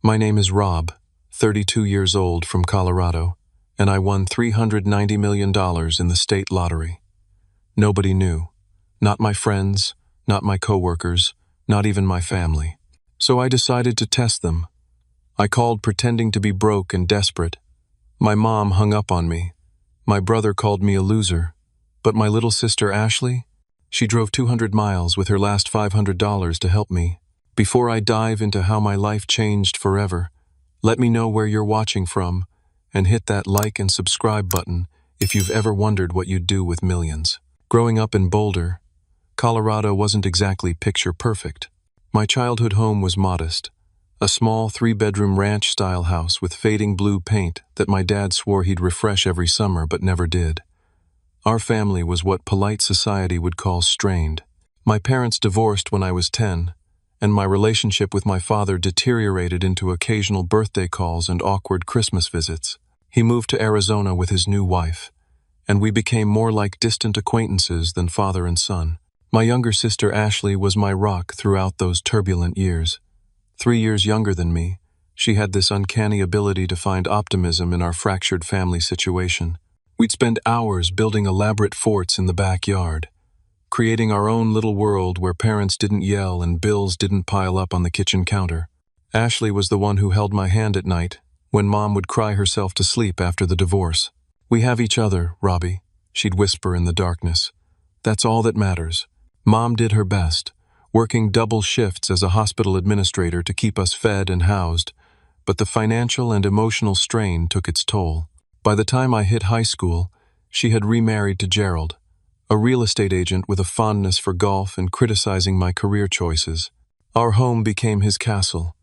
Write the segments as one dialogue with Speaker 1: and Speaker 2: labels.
Speaker 1: My name is Rob, 32 years old, from Colorado, and I won $390 million in the state lottery. Nobody knew. Not my friends, not my coworkers, not even my family. So I decided to test them. I called pretending to be broke and desperate. My mom hung up on me. My brother called me a loser. But my little sister Ashley, she drove 200 miles with her last $500 to help me. Before I dive into how my life changed forever, let me know where you're watching from, and hit that like and subscribe button if you've ever wondered what you'd do with millions. Growing up in Boulder, Colorado wasn't exactly picture perfect. My childhood home was modest, a small 3-bedroom ranch-style house with fading blue paint that my dad swore he'd refresh every summer but never did. Our family was what polite society would call strained. My parents divorced when I was 10, and my relationship with my father deteriorated into occasional birthday calls and awkward Christmas visits. He moved to Arizona with his new wife, and we became more like distant acquaintances than father and son. My younger sister Ashley was my rock throughout those turbulent years. 3 years younger than me, she had this uncanny ability to find optimism in our fractured family situation. We'd spend hours building elaborate forts in the backyard, creating our own little world where parents didn't yell and bills didn't pile up on the kitchen counter. Ashley was the one who held my hand at night when Mom would cry herself to sleep after the divorce. "We have each other, Robbie," she'd whisper in the darkness. "That's all that matters." Mom did her best, working double shifts as a hospital administrator to keep us fed and housed, but the financial and emotional strain took its toll. By the time I hit high school, she had remarried to Gerald, a real estate agent with a fondness for golf and criticizing my career choices. Our home became his castle,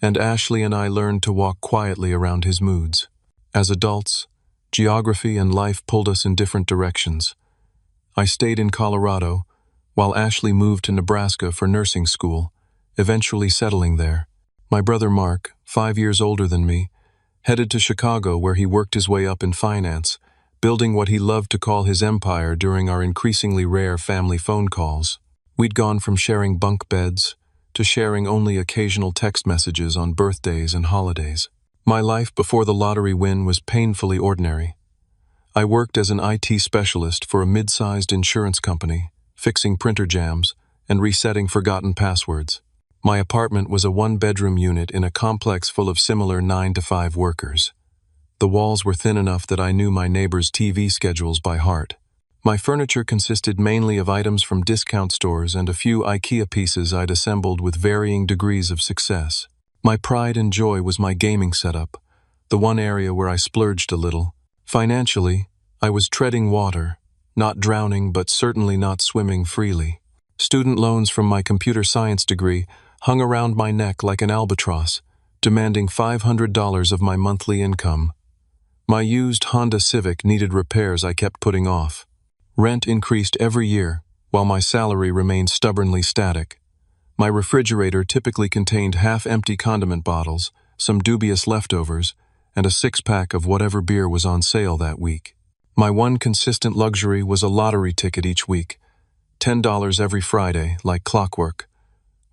Speaker 1: and Ashley and I learned to walk quietly around his moods. As adults, geography and life pulled us in different directions. I stayed in Colorado, while Ashley moved to Nebraska for nursing school, eventually settling there. My brother Mark, 5 years older than me, headed to Chicago where he worked his way up in finance, building what he loved to call his empire during our increasingly rare family phone calls. We'd gone from sharing bunk beds to sharing only occasional text messages on birthdays and holidays. My life before the lottery win was painfully ordinary. I worked as an IT specialist for a mid-sized insurance company, fixing printer jams and resetting forgotten passwords. My apartment was a 1-bedroom unit in a complex full of similar 9-to-5 workers. The walls were thin enough that I knew my neighbors' TV schedules by heart. My furniture consisted mainly of items from discount stores and a few IKEA pieces I'd assembled with varying degrees of success. My pride and joy was my gaming setup, the one area where I splurged a little. Financially, I was treading water, not drowning but certainly not swimming freely. Student loans from my computer science degree hung around my neck like an albatross, demanding $500 of my monthly income. My used Honda Civic needed repairs I kept putting off. Rent increased every year, while my salary remained stubbornly static. My refrigerator typically contained half-empty condiment bottles, some dubious leftovers, and a 6-pack of whatever beer was on sale that week. My one consistent luxury was a lottery ticket each week, $10 every Friday, like clockwork.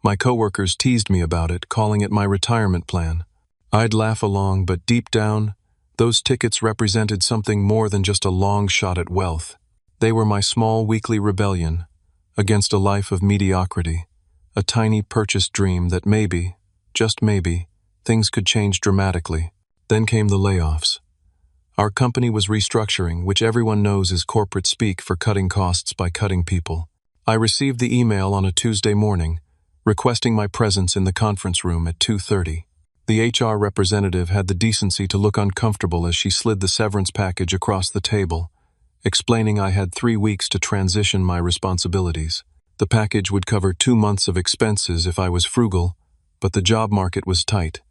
Speaker 1: My coworkers teased me about it, calling it my retirement plan. I'd laugh along, but deep down, those tickets represented something more than just a long shot at wealth. They were my small weekly rebellion against a life of mediocrity, a tiny purchased dream that maybe, just maybe, things could change dramatically. Then came the layoffs. Our company was restructuring, which everyone knows is corporate speak for cutting costs by cutting people. I received the email on a Tuesday morning, requesting my presence in the conference room at 2:30. The HR representative had the decency to look uncomfortable as she slid the severance package across the table, explaining I had 3 weeks to transition my responsibilities. The package would cover 2 months of expenses if I was frugal, but the job market was tight,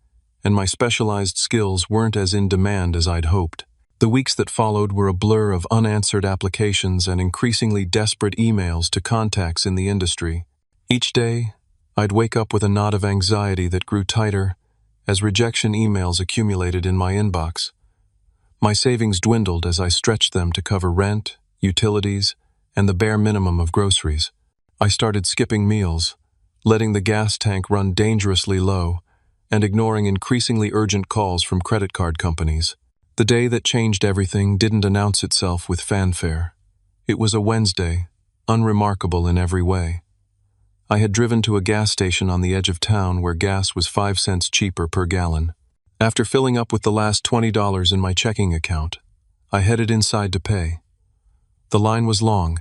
Speaker 1: and my specialized skills weren't as in demand as I'd hoped. The weeks that followed were a blur of unanswered applications and increasingly desperate emails to contacts in the industry. Each day, I'd wake up with a knot of anxiety that grew tighter as rejection emails accumulated in my inbox. My savings dwindled as I stretched them to cover rent, utilities, and the bare minimum of groceries. I started skipping meals, letting the gas tank run dangerously low, and ignoring increasingly urgent calls from credit card companies. The day that changed everything didn't announce itself with fanfare. It was a Wednesday, unremarkable in every way. I had driven to a gas station on the edge of town where gas was 5 cents cheaper per gallon. After filling up with the last $20 in my checking account, I headed inside to pay. The line was long,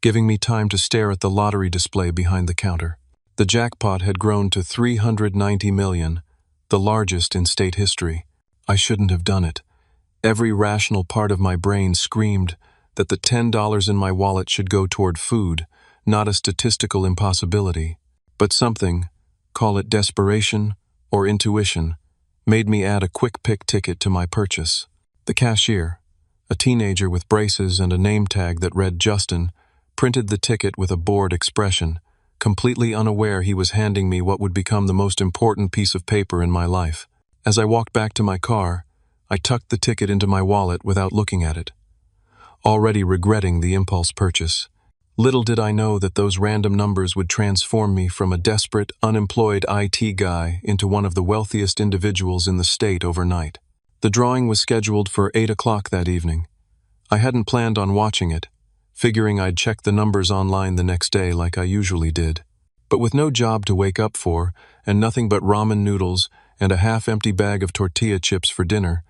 Speaker 1: giving me time to stare at the lottery display behind the counter. The jackpot had grown to $390 million, the largest in state history. I shouldn't have done it. Every rational part of my brain screamed that the $10 in my wallet should go toward food, not a statistical impossibility. But something, call it desperation or intuition, made me add a quick pick ticket to my purchase. The cashier, a teenager with braces and a name tag that read Justin, printed the ticket with a bored expression, completely unaware he was handing me what would become the most important piece of paper in my life. As I walked back to my car, I tucked the ticket into my wallet without looking at it, already regretting the impulse purchase. Little did I know that those random numbers would transform me from a desperate, unemployed IT guy into one of the wealthiest individuals in the state overnight. The drawing was scheduled for 8 o'clock that evening. I hadn't planned on watching it, figuring I'd check the numbers online the next day like I usually did. But with no job to wake up for, and nothing but ramen noodles and a half-empty bag of tortilla chips for dinner,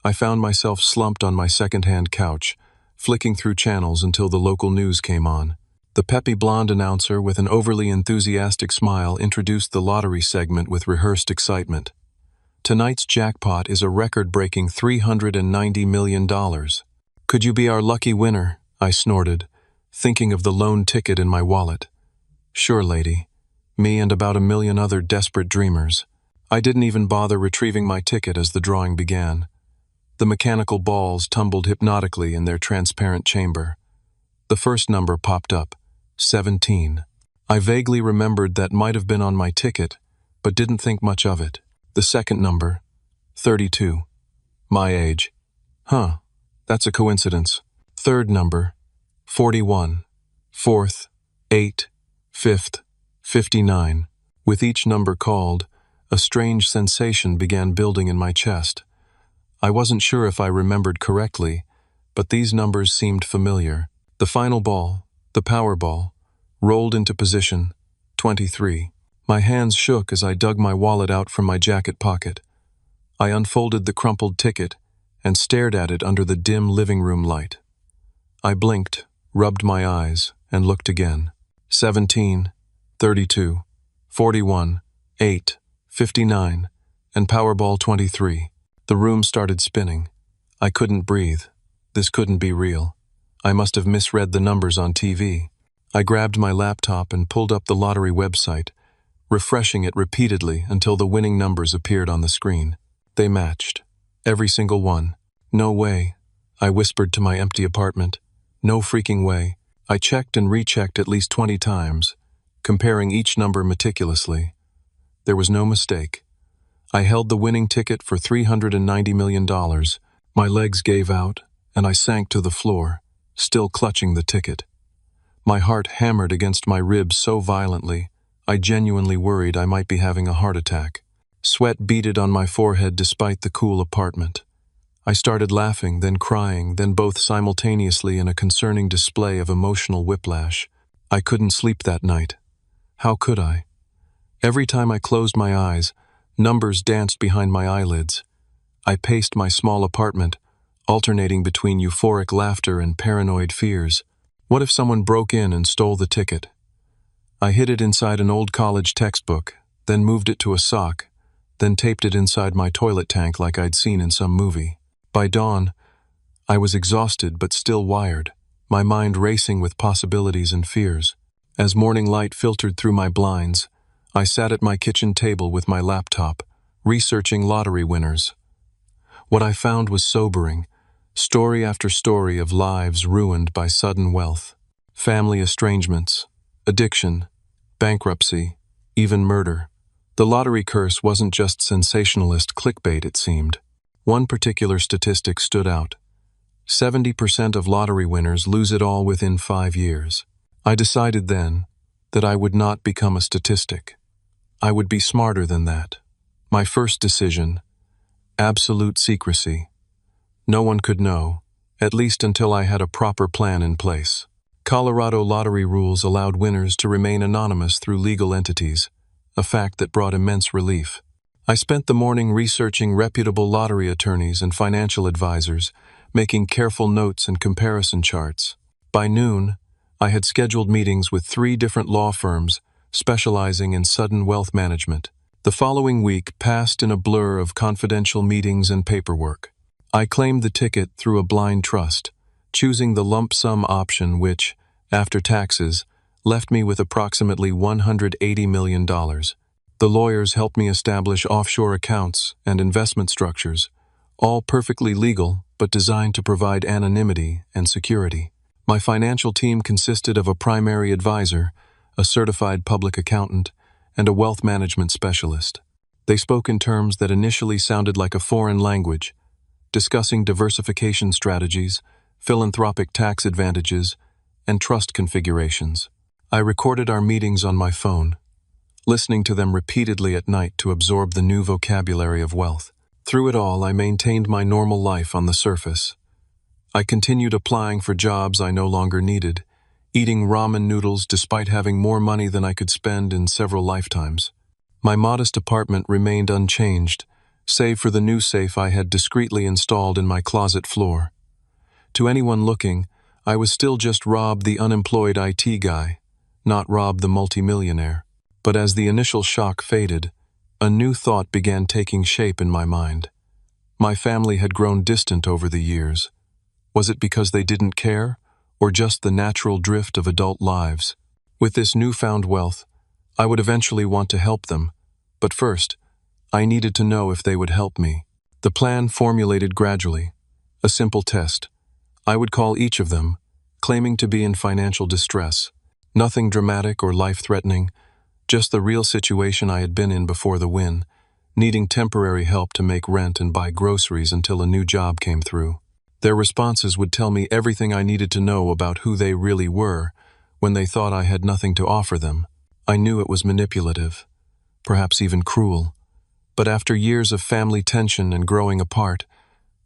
Speaker 1: I found myself slumped on my second-hand couch, flicking through channels until the local news came on. The peppy blonde announcer with an overly enthusiastic smile introduced the lottery segment with rehearsed excitement. Tonight's jackpot is a record-breaking $390 million. Could you be our lucky winner? I snorted, thinking of the lone ticket in my wallet. Sure, lady. Me and about a million other desperate dreamers. I didn't even bother retrieving my ticket as the drawing began. The mechanical balls tumbled hypnotically in their transparent chamber. The first number popped up, 17. I vaguely remembered that might have been on my ticket, but didn't think much of it. The second number, 32. My age. Huh, that's a coincidence. Third number, 41. Fourth, 8. Fifth, 59. With each number called, a strange sensation began building in my chest. I wasn't sure if I remembered correctly, but these numbers seemed familiar. The final ball, the Powerball, rolled into position, 23. My hands shook as I dug my wallet out from my jacket pocket. I unfolded the crumpled ticket and stared at it under the dim living room light. I blinked, rubbed my eyes, and looked again. 17, 32, 41, 8, 59, and Powerball 23. The room started spinning. I couldn't breathe. This couldn't be real. I must have misread the numbers on TV. I grabbed my laptop and pulled up the lottery website, refreshing it repeatedly until the winning numbers appeared on the screen. They matched. Every single one. No way, I whispered to my empty apartment. No freaking way. I checked and rechecked at least 20 times, comparing each number meticulously. There was no mistake. I held the winning ticket for $390 million. My legs gave out, and I sank to the floor, still clutching the ticket. My heart hammered against my ribs so violently, I genuinely worried I might be having a heart attack. Sweat beaded on my forehead despite the cool apartment. I started laughing, then crying, then both simultaneously in a concerning display of emotional whiplash. I couldn't sleep that night. How could I? Every time I closed my eyes, numbers danced behind my eyelids. I paced my small apartment, alternating between euphoric laughter and paranoid fears. What if someone broke in and stole the ticket? I hid it inside an old college textbook, then moved it to a sock, then taped it inside my toilet tank like I'd seen in some movie. By dawn, I was exhausted but still wired, my mind racing with possibilities and fears. As morning light filtered through my blinds, I sat at my kitchen table with my laptop, researching lottery winners. What I found was sobering, story after story of lives ruined by sudden wealth, family estrangements, addiction, bankruptcy, even murder. The lottery curse wasn't just sensationalist clickbait, it seemed. One particular statistic stood out. 70% of lottery winners lose it all within 5 years. I decided then that I would not become a statistic. I would be smarter than that, My first decision: absolute secrecy. No one could know, at least until I had a proper plan in place. Colorado lottery rules allowed winners to remain anonymous through legal entities, a fact that brought immense relief. I spent the morning researching reputable lottery attorneys and financial advisors, making careful notes and comparison charts. By noon, I had scheduled meetings with 3 different law firms specializing in sudden wealth management. The following week passed in a blur of confidential meetings and paperwork. I claimed the ticket through a blind trust, choosing the lump sum option which, after taxes, left me with approximately $180 million. The lawyers helped me establish offshore accounts and investment structures, all perfectly legal but designed to provide anonymity and security. My financial team consisted of a primary advisor, a certified public accountant, and a wealth management specialist. They spoke in terms that initially sounded like a foreign language, discussing diversification strategies, philanthropic tax advantages, and trust configurations. I recorded our meetings on my phone, listening to them repeatedly at night to absorb the new vocabulary of wealth. Through it all, I maintained my normal life on the surface. I continued applying for jobs I no longer needed, eating ramen noodles despite having more money than I could spend in several lifetimes. My modest apartment remained unchanged, save for the new safe I had discreetly installed in my closet floor. To anyone looking, I was still just Rob, the unemployed IT guy, not Rob the multimillionaire. But as the initial shock faded, a new thought began taking shape in my mind. My family had grown distant over the years. Was it because they didn't care, or just the natural drift of adult lives? With this newfound wealth, I would eventually want to help them, but first, I needed to know if they would help me. The plan formulated gradually, a simple test. I would call each of them, claiming to be in financial distress. Nothing dramatic or life-threatening, just the real situation I had been in before the win, needing temporary help to make rent and buy groceries until a new job came through. Their responses would tell me everything I needed to know about who they really were when they thought I had nothing to offer them. I knew it was manipulative, perhaps even cruel, but after years of family tension and growing apart,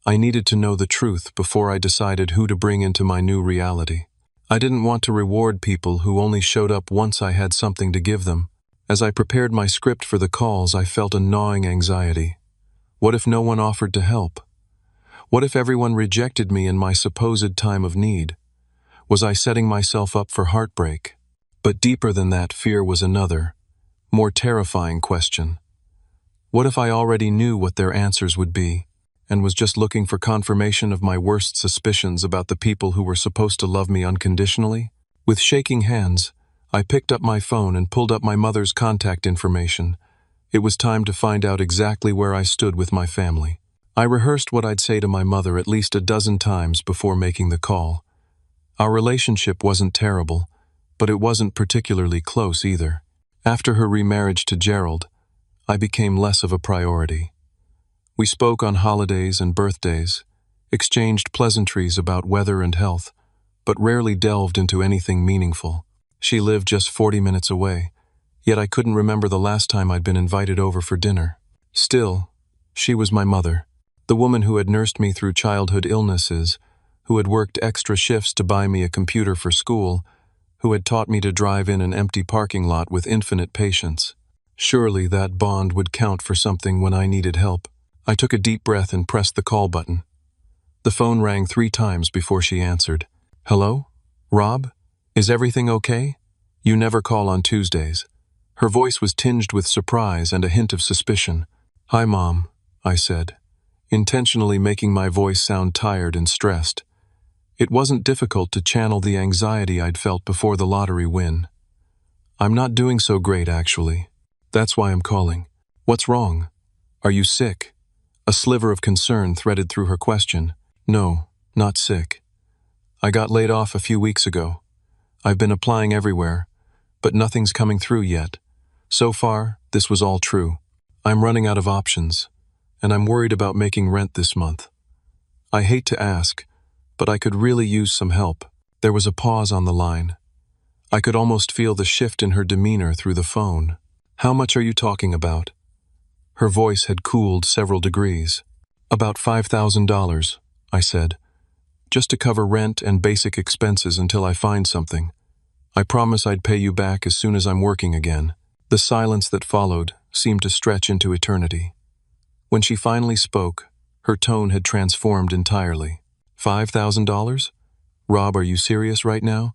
Speaker 1: I needed to know the truth before I decided who to bring into my new reality. I didn't want to reward people who only showed up once I had something to give them. As I prepared my script for the calls, I felt a gnawing anxiety. What if no one offered to help? What if everyone rejected me in my supposed time of need? Was I setting myself up for heartbreak? But deeper than that fear was another, more terrifying question. What if I already knew what their answers would be, and was just looking for confirmation of my worst suspicions about the people who were supposed to love me unconditionally? With shaking hands, I picked up my phone and pulled up my mother's contact information. It was time to find out exactly where I stood with my family. I rehearsed what I'd say to my mother at least a dozen times before making the call. Our relationship wasn't terrible, but it wasn't particularly close either. After her remarriage to Gerald, I became less of a priority. We spoke on holidays and birthdays, exchanged pleasantries about weather and health, but rarely delved into anything meaningful. She lived just 40 minutes away, yet I couldn't remember the last time I'd been invited over for dinner. Still, she was my mother, the woman who had nursed me through childhood illnesses, who had worked extra shifts to buy me a computer for school, who had taught me to drive in an empty parking lot with infinite patience. Surely that bond would count for something when I needed help. I took a deep breath and pressed the call button. The phone rang 3 times before she answered. "Hello? Rob? Is everything okay? You never call on Tuesdays." Her voice was tinged with surprise and a hint of suspicion. "Hi, Mom," I said, intentionally making my voice sound tired and stressed. It wasn't difficult to channel the anxiety I'd felt before the lottery win. "I'm not doing so great, actually. That's why I'm calling." "What's wrong? Are you sick?" A sliver of concern threaded through her question. "No, not sick. I got laid off a few weeks ago. I've been applying everywhere, but nothing's coming through yet. So far, this was all true. I'm running out of options, and I'm worried about making rent this month. I hate to ask, but I could really use some help." There was a pause on the line. I could almost feel the shift in her demeanor through the phone. "How much are you talking about?" Her voice had cooled several degrees. "About $5,000, I said, "just to cover rent and basic expenses until I find something. I promise I'd pay you back as soon as I'm working again." The silence that followed seemed to stretch into eternity. When she finally spoke, her tone had transformed entirely. $5,000? Rob, are you serious right now?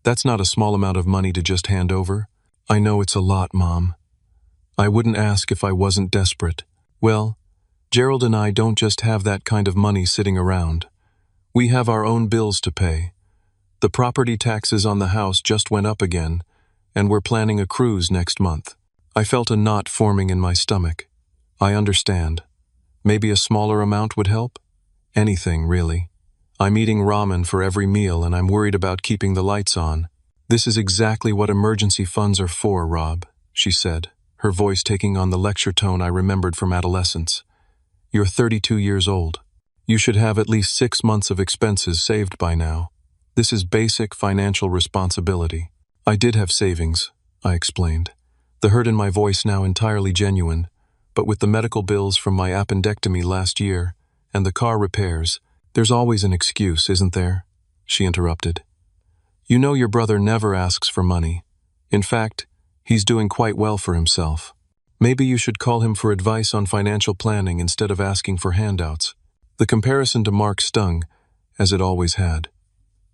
Speaker 1: That's not a small amount of money to just hand over. I know it's a lot, Mom. I wouldn't ask if I wasn't desperate. Well, Gerald and I don't just have that kind of money sitting around. We have our own bills to pay. The property taxes on the house just went up again, and we're planning a cruise next month. I felt a knot forming in my stomach. I understand. Maybe a smaller amount would help? Anything, really. I'm eating ramen for every meal, and I'm worried about keeping the lights on. This is exactly what emergency funds are for, Rob, she said, her voice taking on the lecture tone I remembered from adolescence. You're 32 years old. You should have at least 6 months of expenses saved by now. This is basic financial responsibility. I did have savings, I explained, the hurt in my voice now entirely genuine, but with the medical bills from my appendectomy last year and the car repairs, there's always an excuse, isn't there? She interrupted. You know your brother never asks for money. In fact, he's doing quite well for himself. Maybe you should call him for advice on financial planning instead of asking for handouts. The comparison to Mark stung, as it always had.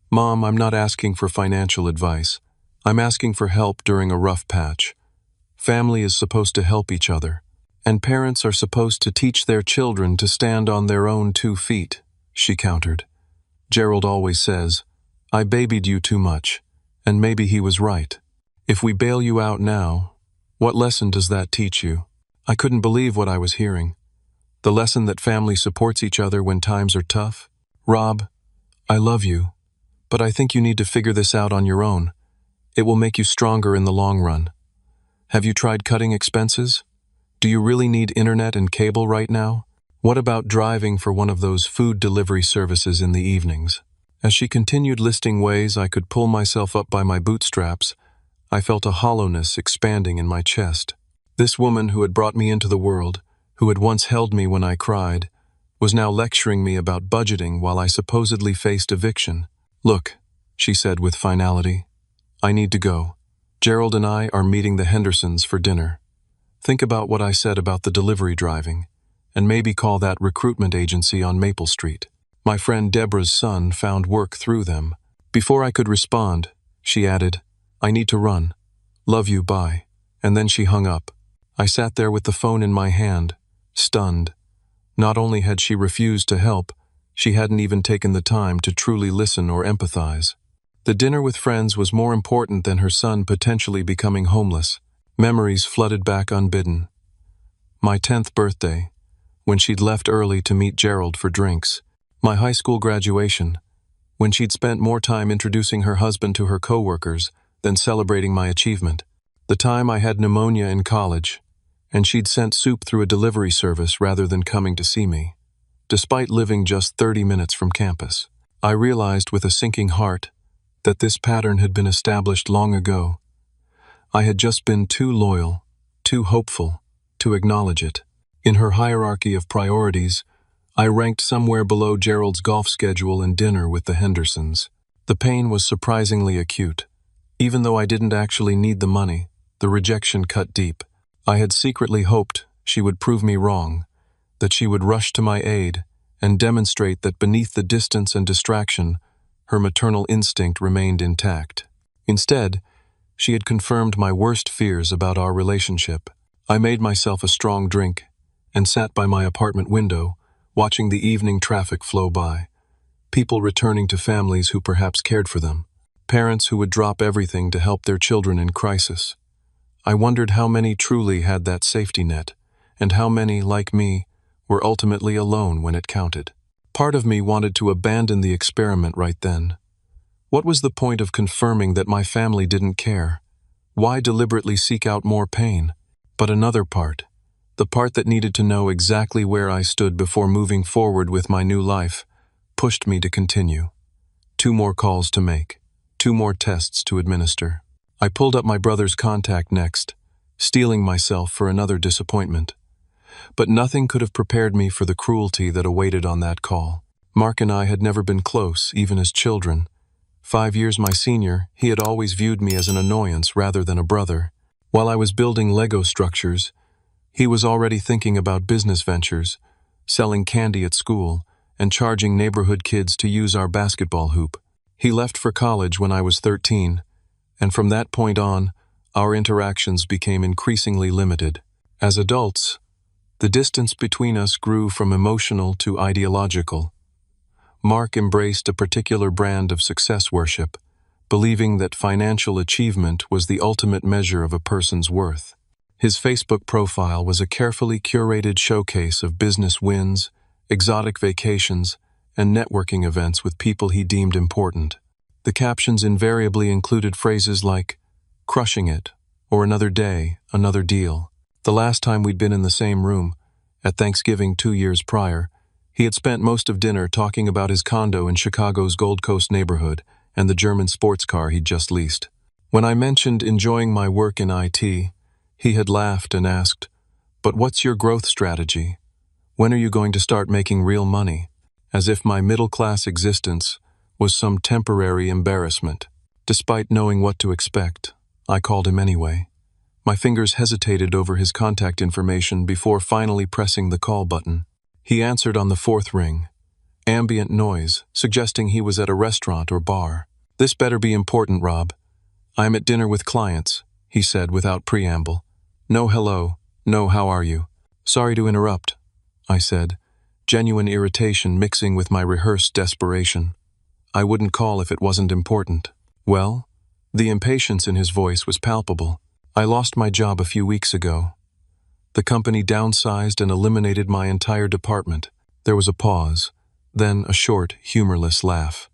Speaker 1: Mom, I'm not asking for financial advice. I'm asking for help during a rough patch. Family is supposed to help each other, and parents are supposed to teach their children to stand on their own 2 feet, she countered. Gerald always says, I babied you too much, and maybe he was right. If we bail you out now, what lesson does that teach you? I couldn't believe what I was hearing. The lesson that family supports each other when times are tough? Rob, I love you, but I think you need to figure this out on your own. It will make you stronger in the long run. Have you tried cutting expenses? Do you really need internet and cable right now? What about driving for one of those food delivery services in the evenings? As she continued listing ways I could pull myself up by my bootstraps, I felt a hollowness expanding in my chest. This woman who had brought me into the world, who had once held me when I cried, was now lecturing me about budgeting while I supposedly faced eviction. Look, she said with finality, I need to go. Gerald and I are meeting the Hendersons for dinner. Think about what I said about the delivery driving, and maybe call that recruitment agency on Maple Street. My friend Deborah's son found work through them. Before I could respond, she added, I need to run. Love you, bye. And then she hung up. I sat there with the phone in my hand, stunned. Not only had she refused to help, she hadn't even taken the time to truly listen or empathize. The dinner with friends was more important than her son potentially becoming homeless. Memories flooded back unbidden. My 10th birthday, when she'd left early to meet Gerald for drinks. My high school graduation, when she'd spent more time introducing her husband to her coworkers than celebrating my achievement. The time I had pneumonia in college, and she'd sent soup through a delivery service rather than coming to see me. Despite living just 30 minutes from campus, I realized with a sinking heart that this pattern had been established long ago. I had just been too loyal, too hopeful, to acknowledge it. In her hierarchy of priorities, I ranked somewhere below Gerald's golf schedule and dinner with the Hendersons. The pain was surprisingly acute. Even though I didn't actually need the money, the rejection cut deep. I had secretly hoped she would prove me wrong, that she would rush to my aid and demonstrate that beneath the distance and distraction, her maternal instinct remained intact. Instead, she had confirmed my worst fears about our relationship. I made myself a strong drink and sat by my apartment window, watching the evening traffic flow by. People returning to families who perhaps cared for them. Parents who would drop everything to help their children in crisis. I wondered how many truly had that safety net, and how many, like me, were ultimately alone when it counted. Part of me wanted to abandon the experiment right then. What was the point of confirming that my family didn't care? Why deliberately seek out more pain? But another part, the part that needed to know exactly where I stood before moving forward with my new life, pushed me to continue. 2 more calls to make, 2 more tests to administer. I pulled up my brother's contact next, steeling myself for another disappointment. But nothing could have prepared me for the cruelty that awaited on that call. Mark and I had never been close, even as children. 5 years my senior, he had always viewed me as an annoyance rather than a brother. While I was building Lego structures, he was already thinking about business ventures, selling candy at school, and charging neighborhood kids to use our basketball hoop. He left for college when I was 13, and from that point on, our interactions became increasingly limited. As adults, the distance between us grew from emotional to ideological. Mark embraced a particular brand of success worship, believing that financial achievement was the ultimate measure of a person's worth. His Facebook profile was a carefully curated showcase of business wins, exotic vacations, and networking events with people he deemed important. The captions invariably included phrases like, "crushing it," or "another day, another deal." The last time we'd been in the same room, at Thanksgiving 2 years prior, he had spent most of dinner talking about his condo in Chicago's Gold Coast neighborhood and the German sports car he'd just leased. When I mentioned enjoying my work in IT, he had laughed and asked, "But what's your growth strategy? When are you going to start making real money?" As if my middle-class existence was some temporary embarrassment. Despite knowing what to expect, I called him anyway. My fingers hesitated over his contact information before finally pressing the call button. He answered on the 4th ring, ambient noise, suggesting he was at a restaurant or bar. "This better be important, Rob. I'm at dinner with clients," he said without preamble. "No hello, no how are you." "Sorry to interrupt," I said, genuine irritation mixing with my rehearsed desperation. "I wouldn't call if it wasn't important." "Well?" The impatience in his voice was palpable. "I lost my job a few weeks ago. The company downsized and eliminated my entire department." There was a pause, then a short, humorless laugh.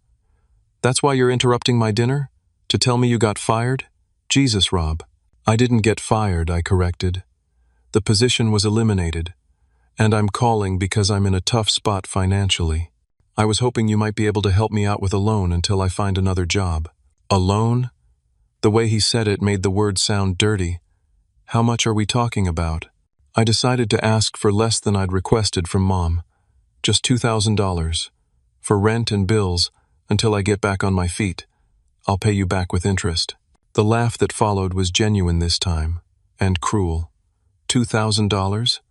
Speaker 1: "That's why you're interrupting my dinner? To tell me you got fired? Jesus, Rob." "I didn't get fired," I corrected. "The position was eliminated, and I'm calling because I'm in a tough spot financially. I was hoping you might be able to help me out with a loan until I find another job." "A loan?" The way he said it made the word sound dirty. "How much are we talking about?" I decided to ask for less than I'd requested from Mom. Just $2,000. For rent and bills, until I get back on my feet. I'll pay you back with interest. The laugh that followed was genuine this time, and cruel. $2,000?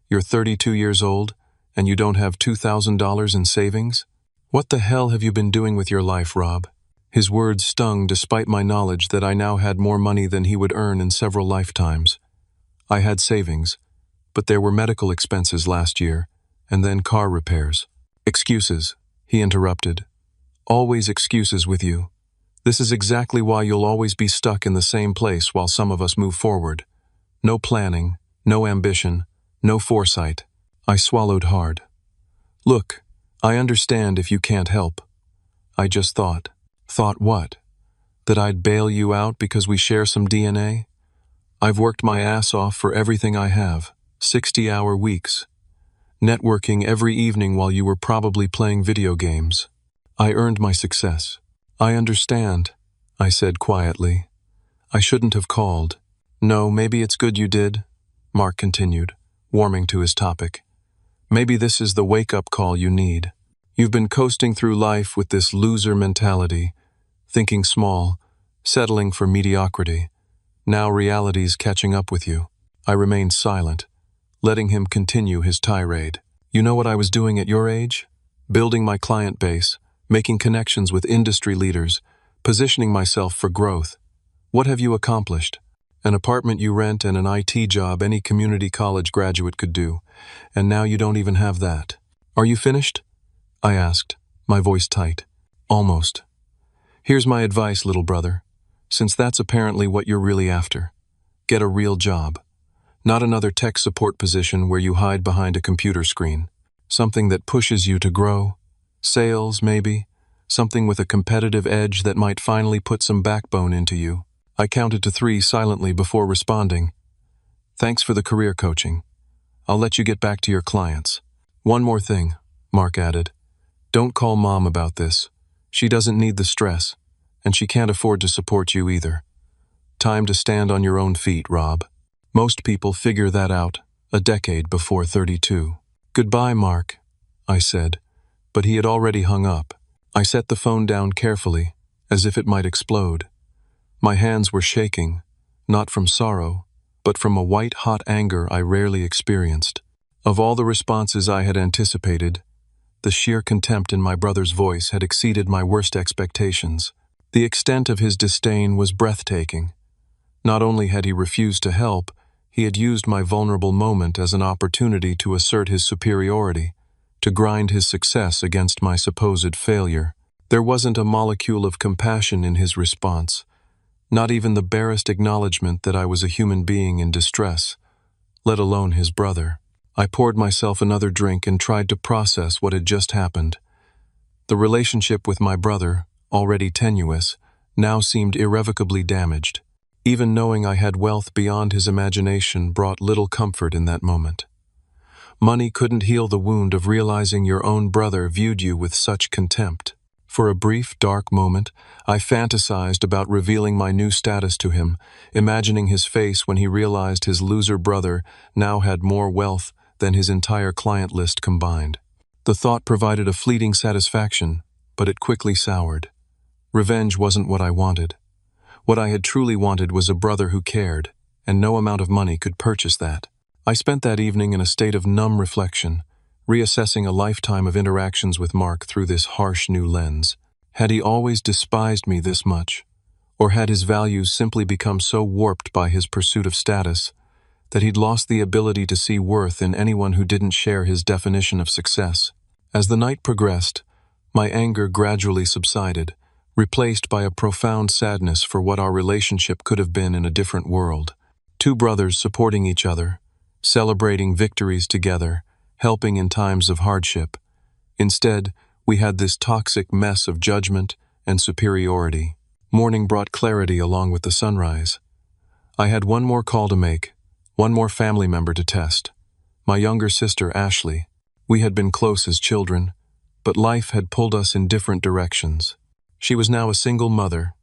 Speaker 1: You're 32 years old, and you don't have $2,000 in savings? What the hell have you been doing with your life, Rob? His words stung despite my knowledge that I now had more money than he would earn in several lifetimes. I had savings, but there were medical expenses last year, and then car repairs. "Excuses," he interrupted. "Always excuses with you. This is exactly why you'll always be stuck in the same place while some of us move forward. No planning, no ambition, no foresight." I swallowed hard. "Look, I understand if you can't help. I just thought." "Thought what? That I'd bail you out because we share some DNA? I've worked my ass off for everything I have, 60-hour weeks. Networking every evening while you were probably playing video games. I earned my success." "I understand," I said quietly. "I shouldn't have called." "No, maybe it's good you did," Mark continued, warming to his topic. "Maybe this is the wake-up call you need. You've been coasting through life with this loser mentality, thinking small, settling for mediocrity. Now reality's catching up with you." I remained silent, letting him continue his tirade. "You know what I was doing at your age? Building my client base, making connections with industry leaders, positioning myself for growth. What have you accomplished? An apartment you rent and an IT job any community college graduate could do, and now you don't even have that. Are you finished?" I asked, my voice tight. "Almost. Here's my advice, little brother, since that's apparently what you're really after. Get a real job. Not another tech support position where you hide behind a computer screen. Something that pushes you to grow. Sales, maybe. Something with a competitive edge that might finally put some backbone into you." I counted to 3 silently before responding. "Thanks for the career coaching. I'll let you get back to your clients. One more thing," Mark added. "Don't call Mom about this. She doesn't need the stress, and she can't afford to support you either. Time to stand on your own feet, Rob." Most people figure that out, a decade before 32. "Goodbye, Mark," I said, but he had already hung up. I set the phone down carefully, as if it might explode. My hands were shaking, not from sorrow, but from a white-hot anger I rarely experienced. Of all the responses I had anticipated, the sheer contempt in my brother's voice had exceeded my worst expectations. The extent of his disdain was breathtaking. Not only had he refused to help, he had used my vulnerable moment as an opportunity to assert his superiority, to grind his success against my supposed failure. There wasn't a molecule of compassion in his response, not even the barest acknowledgement that I was a human being in distress, let alone his brother. I poured myself another drink and tried to process what had just happened. The relationship with my brother, already tenuous, now seemed irrevocably damaged. Even knowing I had wealth beyond his imagination brought little comfort in that moment. Money couldn't heal the wound of realizing your own brother viewed you with such contempt. For a brief, dark moment, I fantasized about revealing my new status to him, imagining his face when he realized his loser brother now had more wealth than his entire client list combined. The thought provided a fleeting satisfaction, but it quickly soured. Revenge wasn't what I wanted. What I had truly wanted was a brother who cared, and no amount of money could purchase that. I spent that evening in a state of numb reflection, reassessing a lifetime of interactions with Mark through this harsh new lens. Had he always despised me this much? Or had his values simply become so warped by his pursuit of status that he'd lost the ability to see worth in anyone who didn't share his definition of success? As the night progressed, my anger gradually subsided, replaced by a profound sadness for what our relationship could have been in a different world. Two brothers supporting each other, celebrating victories together, helping in times of hardship. Instead, we had this toxic mess of judgment and superiority. Morning brought clarity along with the sunrise. I had one more call to make, one more family member to test. My younger sister, Ashley. We had been close as children, but life had pulled us in different directions. She was now a single mother,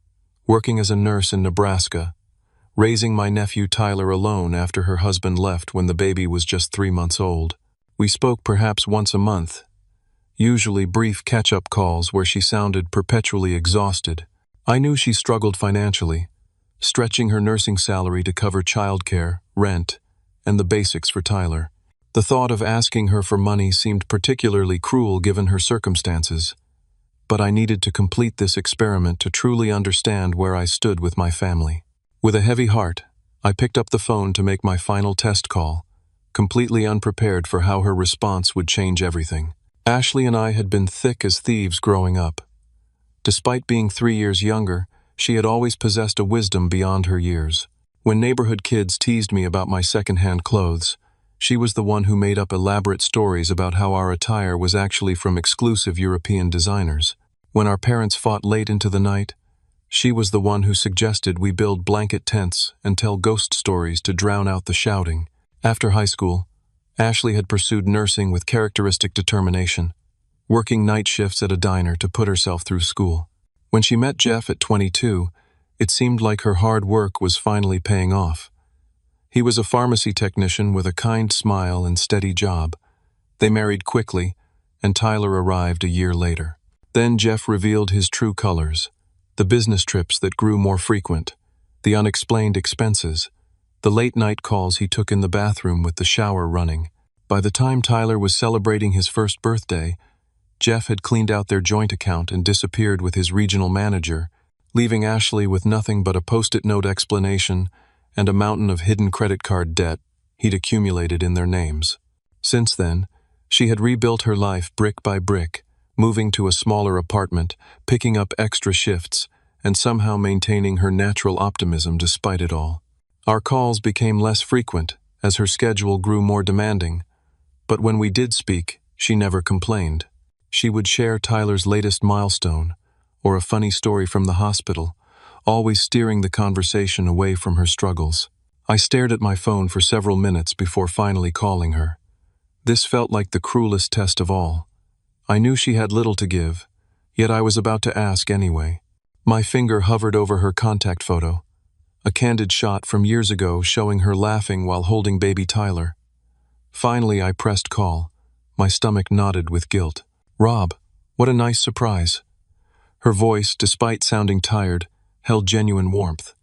Speaker 1: working as a nurse in Nebraska, raising my nephew Tyler alone after her husband left when the baby was just 3 months old. We spoke perhaps once a month, usually brief catch-up calls where she sounded perpetually exhausted. I knew she struggled financially, stretching her nursing salary to cover childcare, rent, and the basics for Tyler. The thought of asking her for money seemed particularly cruel given her circumstances, but I needed to complete this experiment to truly understand where I stood with my family. With a heavy heart, I picked up the phone to make my final test call, completely unprepared for how her response would change everything. Ashley and I had been thick as thieves growing up. Despite being 3 years younger, she had always possessed a wisdom beyond her years. When neighborhood kids teased me about my secondhand clothes, she was the one who made up elaborate stories about how our attire was actually from exclusive European designers. When our parents fought late into the night, she was the one who suggested we build blanket tents and tell ghost stories to drown out the shouting. After high school, Ashley had pursued nursing with characteristic determination, working night shifts at a diner to put herself through school. When she met Jeff at 22, it seemed like her hard work was finally paying off. He was a pharmacy technician with a kind smile and steady job. They married quickly, and Tyler arrived a year later. Then Jeff revealed his true colors: the business trips that grew more frequent, the unexplained expenses, the late-night calls he took in the bathroom with the shower running. By the time Tyler was celebrating his first birthday, Jeff had cleaned out their joint account and disappeared with his regional manager, leaving Ashley with nothing but a post-it note explanation and a mountain of hidden credit card debt he'd accumulated in their names. Since then, she had rebuilt her life brick by brick, moving to a smaller apartment, picking up extra shifts, and somehow maintaining her natural optimism despite it all. Our calls became less frequent as her schedule grew more demanding, but when we did speak, she never complained. She would share Tyler's latest milestone or a funny story from the hospital, always steering the conversation away from her struggles. I stared at my phone for several minutes before finally calling her. This felt like the cruelest test of all. I knew she had little to give, yet I was about to ask anyway. My finger hovered over her contact photo, a candid shot from years ago showing her laughing while holding baby Tyler. Finally, I pressed call. My stomach knotted with guilt. Rob, what a nice surprise. Her voice, despite sounding tired, held genuine warmth.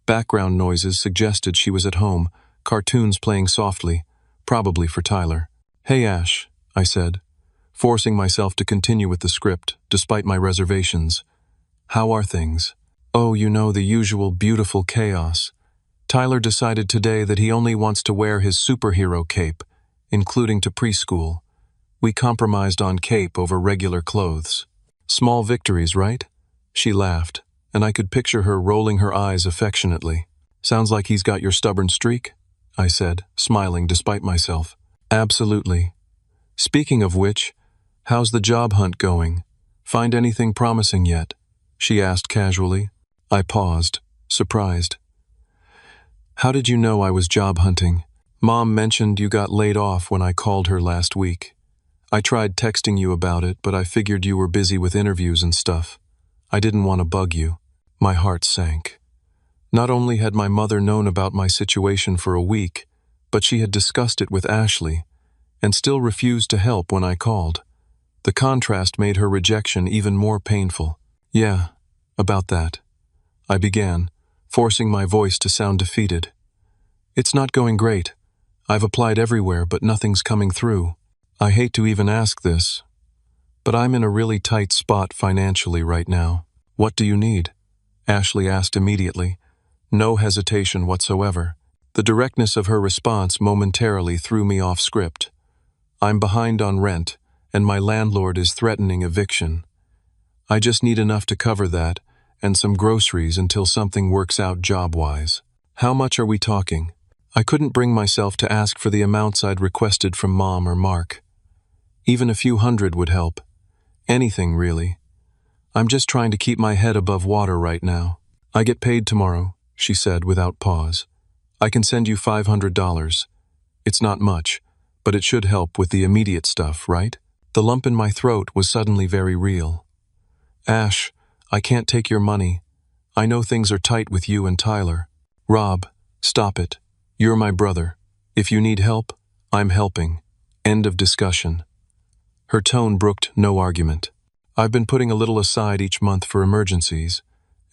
Speaker 1: Background noises suggested she was at home, cartoons playing softly, probably for Tyler. Hey Ash, I said, forcing myself to continue with the script, despite my reservations. How are things? Oh, you know, the usual beautiful chaos. Tyler decided today that he only wants to wear his superhero cape, including to preschool. We compromised on cape over regular clothes. Small victories, right? She laughed, and I could picture her rolling her eyes affectionately. Sounds like he's got your stubborn streak, I said, smiling despite myself. Absolutely. Speaking of which, how's the job hunt going? Find anything promising yet? She asked casually. I paused, surprised. How did you know I was job hunting? Mom mentioned you got laid off when I called her last week. I tried texting you about it, but I figured you were busy with interviews and stuff. I didn't want to bug you. My heart sank. Not only had my mother known about my situation for a week, but she had discussed it with Ashley, and still refused to help when I called. The contrast made her rejection even more painful. Yeah, about that. I began, forcing my voice to sound defeated. It's not going great. I've applied everywhere, but nothing's coming through. I hate to even ask this, but I'm in a really tight spot financially right now. What do you need? Ashley asked immediately, no hesitation whatsoever. The directness of her response momentarily threw me off script. I'm behind on rent, and my landlord is threatening eviction. I just need enough to cover that, and some groceries until something works out job-wise. How much are we talking? I couldn't bring myself to ask for the amounts I'd requested from Mom or Mark. Even a few hundred would help. Anything, really. I'm just trying to keep my head above water right now. I get paid tomorrow, she said without pause. I can send you $500. It's not much, but it should help with the immediate stuff, right? The lump in my throat was suddenly very real. Ash, I can't take your money. I know things are tight with you and Tyler. Rob, stop it. You're my brother. If you need help, I'm helping. End of discussion. Her tone brooked no argument. I've been putting a little aside each month for emergencies,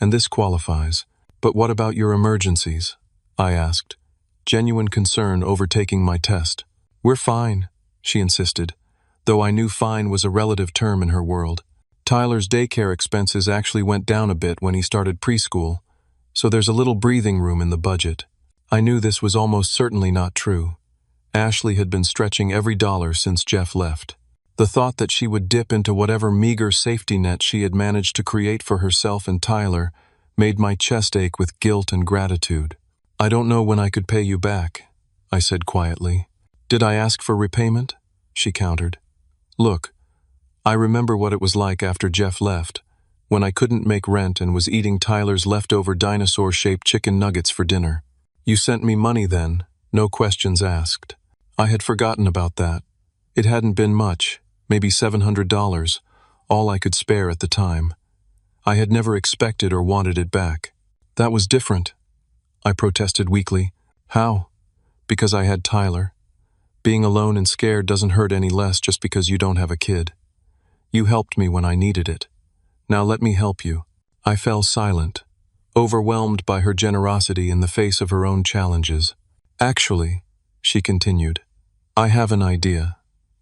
Speaker 1: and this qualifies. But what about your emergencies? I asked, genuine concern overtaking my test. We're fine, she insisted, though I knew fine was a relative term in her world. Tyler's daycare expenses actually went down a bit when he started preschool, so there's a little breathing room in the budget. I knew this was almost certainly not true. Ashley had been stretching every dollar since Jeff left. The thought that she would dip into whatever meager safety net she had managed to create for herself and Tyler made my chest ache with guilt and gratitude. I don't know when I could pay you back, I said quietly. Did I ask for repayment? She countered. Look, I remember what it was like after Jeff left, when I couldn't make rent and was eating Tyler's leftover dinosaur-shaped chicken nuggets for dinner. You sent me money then, no questions asked. I had forgotten about that. It hadn't been much, maybe $700, all I could spare at the time. I had never expected or wanted it back. That was different, I protested weakly. How? Because I had Tyler. Being alone and scared doesn't hurt any less just because you don't have a kid. You helped me when I needed it. Now let me help you. I fell silent, overwhelmed by her generosity in the face of her own challenges. Actually, she continued, I have an idea.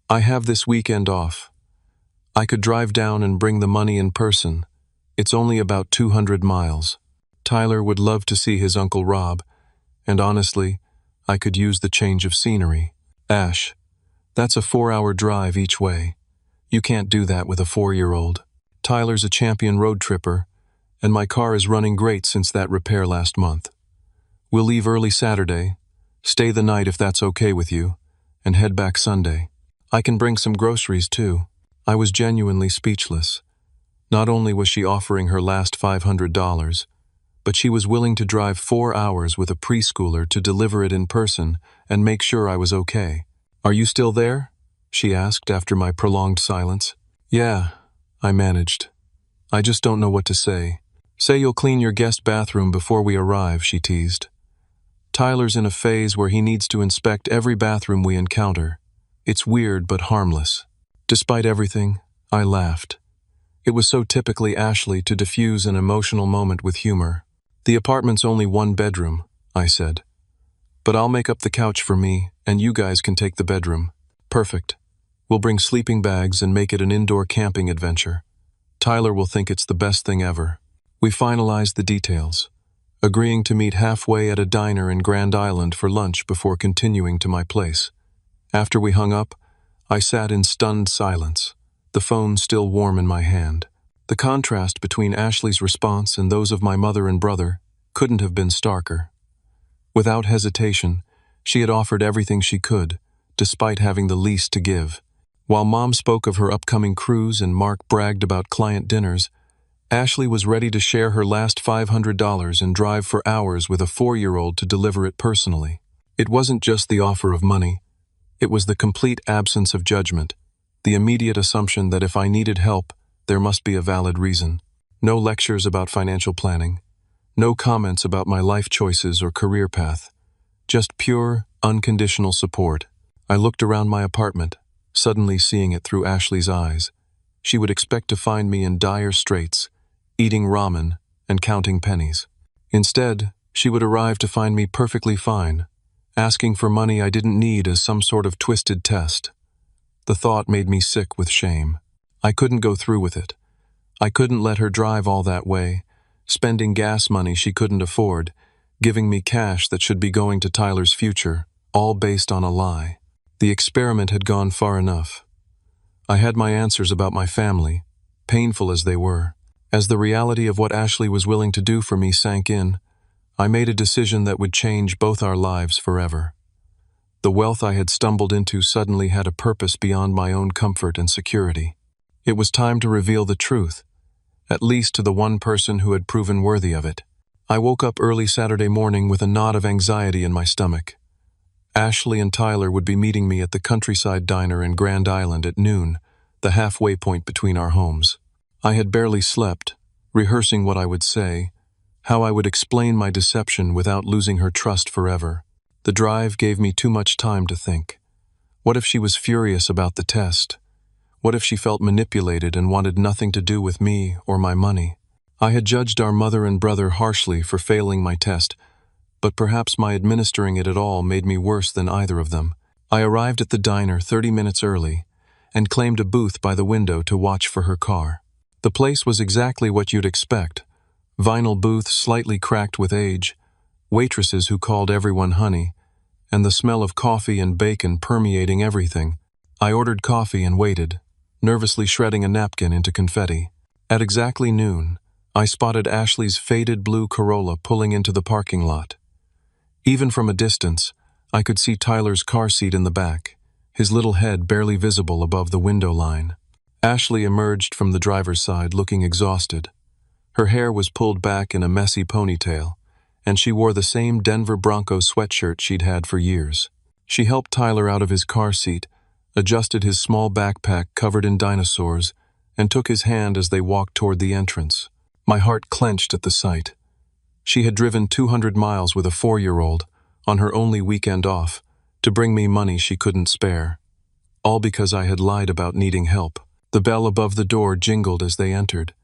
Speaker 1: I have this weekend off. I could drive down and bring the money in person. It's only about 200 miles. Tyler would love to see his Uncle Rob, and honestly, I could use the change of scenery. Ash, that's a 4-hour drive each way. You can't do that with a 4-year-old. Tyler's a champion road tripper, and my car is running great since that repair last month. We'll leave early Saturday, stay the night if that's okay with you, and head back Sunday. I can bring some groceries too. I was genuinely speechless. Not only was she offering her last $500, but she was willing to drive 4 hours with a preschooler to deliver it in person and make sure I was okay. Are you still there? She asked after my prolonged silence. Yeah, I managed. I just don't know what to say. Say you'll clean your guest bathroom before we arrive, she teased. Tyler's in a phase where he needs to inspect every bathroom we encounter. It's weird but harmless. Despite everything, I laughed. It was so typically Ashley to diffuse an emotional moment with humor. "The apartment's only one bedroom," I said. "But I'll make up the couch for me, and you guys can take the bedroom." "Perfect. We'll bring sleeping bags and make it an indoor camping adventure. Tyler will think it's the best thing ever." We finalized the details, agreeing to meet halfway at a diner in Grand Island for lunch before continuing to my place. After we hung up, I sat in stunned silence, the phone still warm in my hand. The contrast between Ashley's response and those of my mother and brother couldn't have been starker. Without hesitation, she had offered everything she could, despite having the least to give. While Mom spoke of her upcoming cruise and Mark bragged about client dinners, Ashley was ready to share her last $500 and drive for hours with a 4-year-old to deliver it personally. It wasn't just the offer of money. It was the complete absence of judgment, the immediate assumption that if I needed help, there must be a valid reason. No lectures about financial planning. No comments about my life choices or career path. Just pure, unconditional support. I looked around my apartment, suddenly seeing it through Ashley's eyes. She would expect to find me in dire straits, eating ramen and counting pennies. Instead, she would arrive to find me perfectly fine, asking for money I didn't need as some sort of twisted test. The thought made me sick with shame. I couldn't go through with it. I couldn't let her drive all that way, spending gas money she couldn't afford, giving me cash that should be going to Tyler's future, all based on a lie. The experiment had gone far enough. I had my answers about my family, painful as they were. As the reality of what Ashley was willing to do for me sank in, I made a decision that would change both our lives forever. The wealth I had stumbled into suddenly had a purpose beyond my own comfort and security. It was time to reveal the truth, at least to the one person who had proven worthy of it. I woke up early Saturday morning with a knot of anxiety in my stomach. Ashley and Tyler would be meeting me at the Countryside Diner in Grand Island at noon, the halfway point between our homes. I had barely slept, rehearsing what I would say, how I would explain my deception without losing her trust forever. The drive gave me too much time to think. What if she was furious about the test? What if she felt manipulated and wanted nothing to do with me or my money? I had judged our mother and brother harshly for failing my test, but perhaps my administering it at all made me worse than either of them. I arrived at the diner 30 minutes early and claimed a booth by the window to watch for her car. The place was exactly what you'd expect. Vinyl booth slightly cracked with age, waitresses who called everyone honey, and the smell of coffee and bacon permeating everything. I ordered coffee and waited, nervously shredding a napkin into confetti. At exactly noon, I spotted Ashley's faded blue Corolla pulling into the parking lot. Even from a distance, I could see Tyler's car seat in the back, his little head barely visible above the window line. Ashley emerged from the driver's side looking exhausted. Her hair was pulled back in a messy ponytail, and she wore the same Denver Broncos sweatshirt she'd had for years. She helped Tyler out of his car seat, adjusted his small backpack covered in dinosaurs, and took his hand as they walked toward the entrance. My heart clenched at the sight. She had driven 200 miles with a 4-year-old, on her only weekend off, to bring me money she couldn't spare. All because I had lied about needing help. The bell above the door jingled as they entered.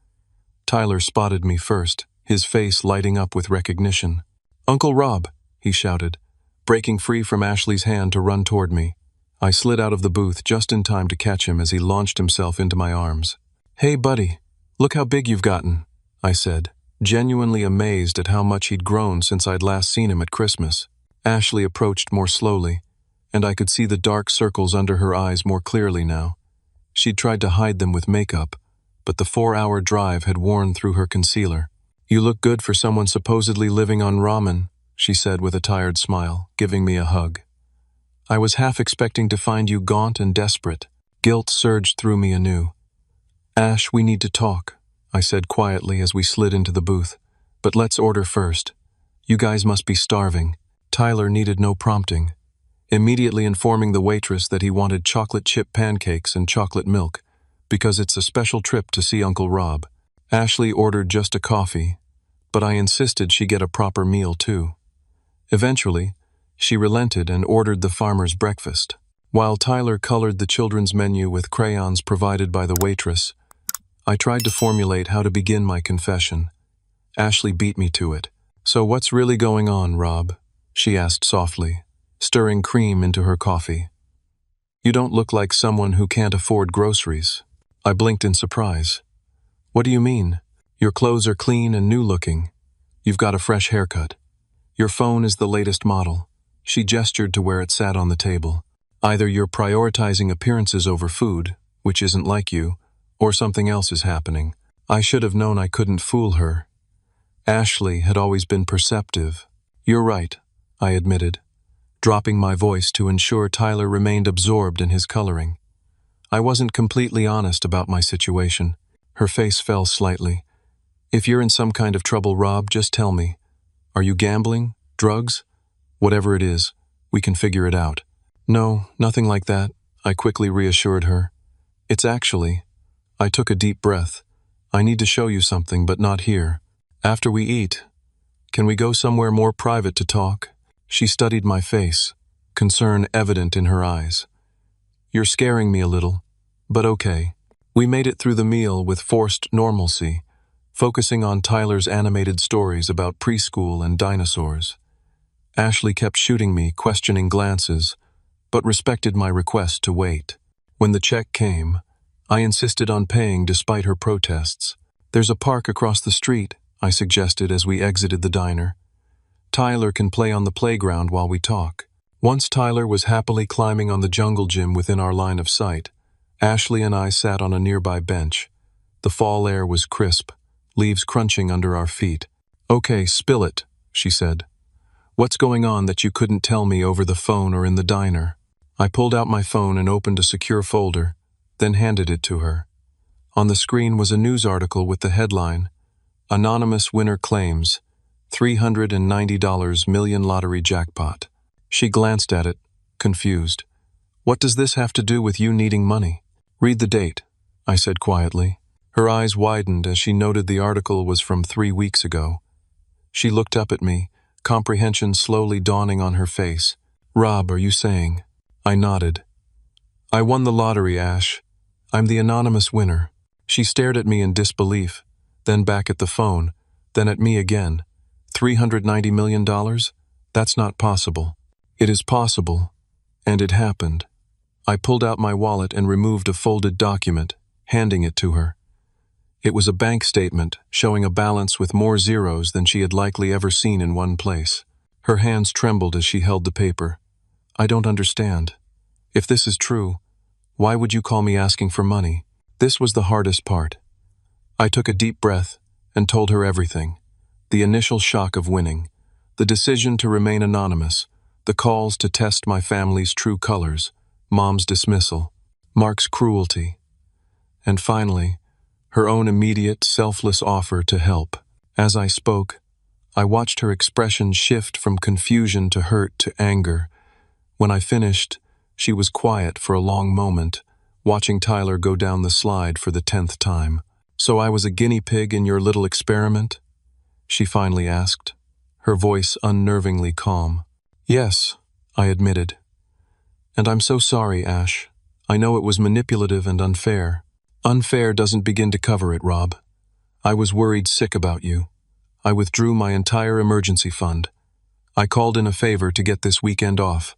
Speaker 1: Tyler spotted me first, his face lighting up with recognition. "Uncle Rob," he shouted, breaking free from Ashley's hand to run toward me. I slid out of the booth just in time to catch him as he launched himself into my arms. "Hey, buddy, look how big you've gotten," I said, genuinely amazed at how much he'd grown since I'd last seen him at Christmas. Ashley approached more slowly, and I could see the dark circles under her eyes more clearly now. She'd tried to hide them with makeup, but the 4-hour drive had worn through her concealer. "You look good for someone supposedly living on ramen," she said with a tired smile, giving me a hug. "I was half expecting to find you gaunt and desperate." Guilt surged through me anew. "Ash, we need to talk," I said quietly as we slid into the booth. "But let's order first. You guys must be starving." Tyler needed no prompting, immediately informing the waitress that he wanted chocolate chip pancakes and chocolate milk, because it's a special trip to see Uncle Rob. Ashley ordered just a coffee, but I insisted she get a proper meal too. Eventually, she relented and ordered the farmer's breakfast. While Tyler colored the children's menu with crayons provided by the waitress, I tried to formulate how to begin my confession. Ashley beat me to it. "So what's really going on, Rob?" she asked softly, stirring cream into her coffee. "You don't look like someone who can't afford groceries." I blinked in surprise. "What do you mean? Your clothes are clean and new-looking. You've got a fresh haircut. Your phone is the latest model." She gestured to where it sat on the table. "Either you're prioritizing appearances over food, which isn't like you, or something else is happening." I should have known I couldn't fool her. Ashley had always been perceptive. "You're right," I admitted, dropping my voice to ensure Tyler remained absorbed in his coloring. I wasn't completely honest about my situation. Her face fell slightly. "If you're in some kind of trouble, Rob, just tell me. Are you gambling? Drugs? Whatever it is, we can figure it out." "No, nothing like that," I quickly reassured her. "It's actually—" I took a deep breath. "I need to show you something, but not here. After we eat. Can we go somewhere more private to talk?" She studied my face, concern evident in her eyes. "You're scaring me a little, but okay." We made it through the meal with forced normalcy, focusing on Tyler's animated stories about preschool and dinosaurs. Ashley kept shooting me questioning glances, but respected my request to wait. When the check came, I insisted on paying despite her protests. "There's a park across the street," I suggested as we exited the diner. "Tyler can play on the playground while we talk." Once Tyler was happily climbing on the jungle gym within our line of sight, Ashley and I sat on a nearby bench. The fall air was crisp, leaves crunching under our feet. "Okay, spill it," she said. "What's going on that you couldn't tell me over the phone or in the diner?" I pulled out my phone and opened a secure folder, then handed it to her. On the screen was a news article with the headline, "Anonymous Winner Claims, $390 million lottery jackpot." She glanced at it, confused. "What does this have to do with you needing money?" "Read the date," I said quietly. Her eyes widened as she noted the article was from 3 weeks ago. She looked up at me, comprehension slowly dawning on her face. "Rob, are you saying?" I nodded. "I won the lottery, Ash. I'm the anonymous winner." She stared at me in disbelief, then back at the phone, then at me again. $390 million? That's not possible. "It is possible, and it happened." I pulled out my wallet and removed a folded document, handing it to her. It was a bank statement showing a balance with more zeros than she had likely ever seen in one place. Her hands trembled as she held the paper. "I don't understand. If this is true, why would you call me asking for money?" This was the hardest part. I took a deep breath and told her everything. The initial shock of winning, the decision to remain anonymous, the calls to test my family's true colors, Mom's dismissal, Mark's cruelty, and finally, her own immediate, selfless offer to help. As I spoke, I watched her expression shift from confusion to hurt to anger. When I finished, she was quiet for a long moment, watching Tyler go down the slide for the 10th time. "So I was a guinea pig in your little experiment?" she finally asked, her voice unnervingly calm. "Yes," I admitted. "And I'm so sorry, Ash. I know it was manipulative and unfair." "Unfair doesn't begin to cover it, Rob. I was worried sick about you. I withdrew my entire emergency fund. I called in a favor to get this weekend off.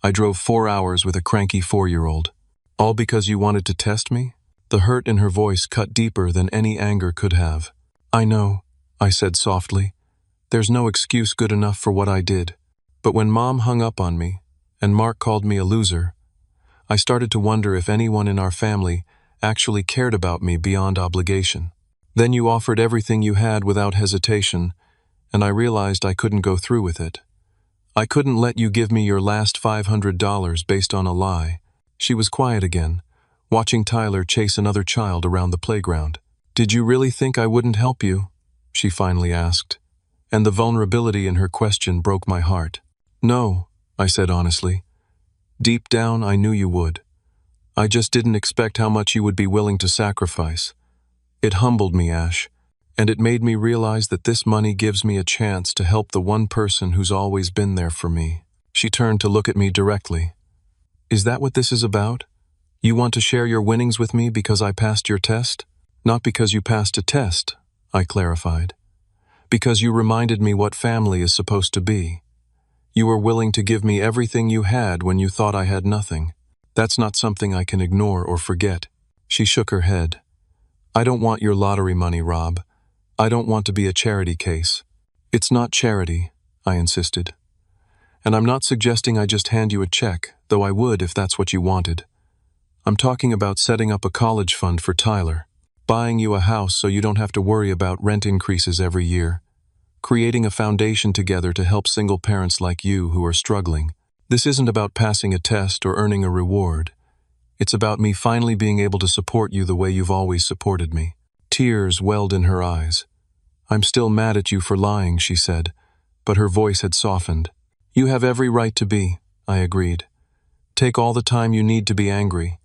Speaker 1: I drove 4 hours with a cranky 4-year-old. All because you wanted to test me?" The hurt in her voice cut deeper than any anger could have. "I know," I said softly. "There's no excuse good enough for what I did. But when Mom hung up on me, and Mark called me a loser, I started to wonder if anyone in our family actually cared about me beyond obligation. Then you offered everything you had without hesitation, and I realized I couldn't go through with it. I couldn't let you give me your last $500 based on a lie." She was quiet again, watching Tyler chase another child around the playground. "Did you really think I wouldn't help you?" she finally asked, and the vulnerability in her question broke my heart. "No," I said honestly. "Deep down, I knew you would. I just didn't expect how much you would be willing to sacrifice. It humbled me, Ash, And it made me realize that this money gives me a chance to help the one person who's always been there for me. She turned to look at me directly. Is that what this is about? You want to share your winnings with me because I passed your test? Not because you passed a test, I clarified. Because you reminded me what family is supposed to be. You were willing to give me everything you had when you thought I had nothing. That's not something I can ignore or forget. She shook her head. I don't want your lottery money, Rob. I don't want to be a charity case. It's not charity, I insisted. And I'm not suggesting I just hand you a check, though I would if that's what you wanted. I'm talking about setting up a college fund for Tyler, buying you a house so you don't have to worry about rent increases every year, creating a foundation together to help single parents like you who are struggling. This isn't about passing a test or earning a reward. It's about me finally being able to support you the way you've always supported me. Tears welled in her eyes. I'm still mad at you for lying, she said, but her voice had softened. You have every right to be, I agreed. Take all the time you need to be angry,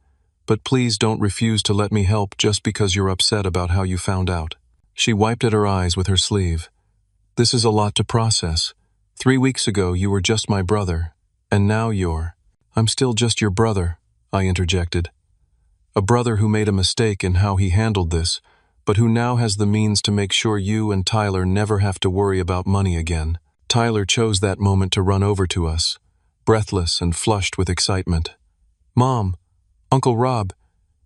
Speaker 1: but please don't refuse to let me help just because you're upset about how you found out. She wiped at her eyes with her sleeve. This is a lot to process. 3 weeks ago you were just my brother, and now you're... I'm still just your brother, I interjected. A brother who made a mistake in how he handled this, but who now has the means to make sure you and Tyler never have to worry about money again. Tyler chose that moment to run over to us, breathless and flushed with excitement. Mom, Uncle Rob,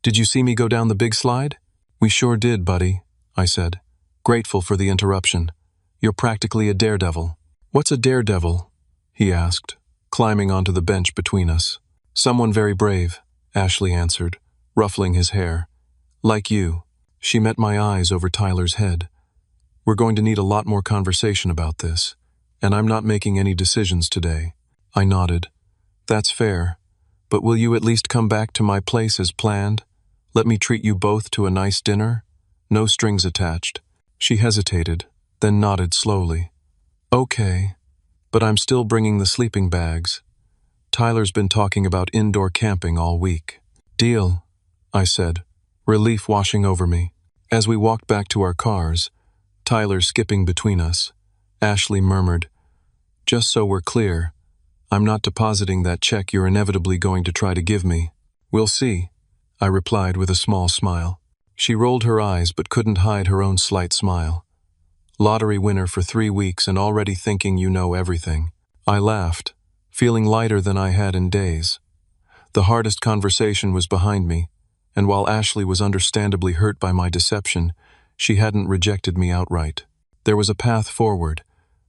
Speaker 1: did you see me go down the big slide? We sure did, buddy, I said, grateful for the interruption. You're practically a daredevil. What's a daredevil? He asked, climbing onto the bench between us. Someone very brave, Ashley answered, ruffling his hair. Like you. She met my eyes over Tyler's head. We're going to need a lot more conversation about this, and I'm not making any decisions today. I nodded. That's fair, but will you at least come back to my place as planned? Let me treat you both to a nice dinner? No strings attached. She hesitated, then nodded slowly. Okay, but I'm still bringing the sleeping bags. Tyler's been talking about indoor camping all week. Deal, I said, relief washing over me. As we walked back to our cars, Tyler skipping between us, Ashley murmured, Just so we're clear, I'm not depositing that check you're inevitably going to try to give me. We'll see, I replied with a small smile. She rolled her eyes but couldn't hide her own slight smile. Lottery winner for 3 weeks and already thinking you know everything. I laughed, feeling lighter than I had in days. The hardest conversation was behind me, and while Ashley was understandably hurt by my deception, she hadn't rejected me outright. There was a path forward,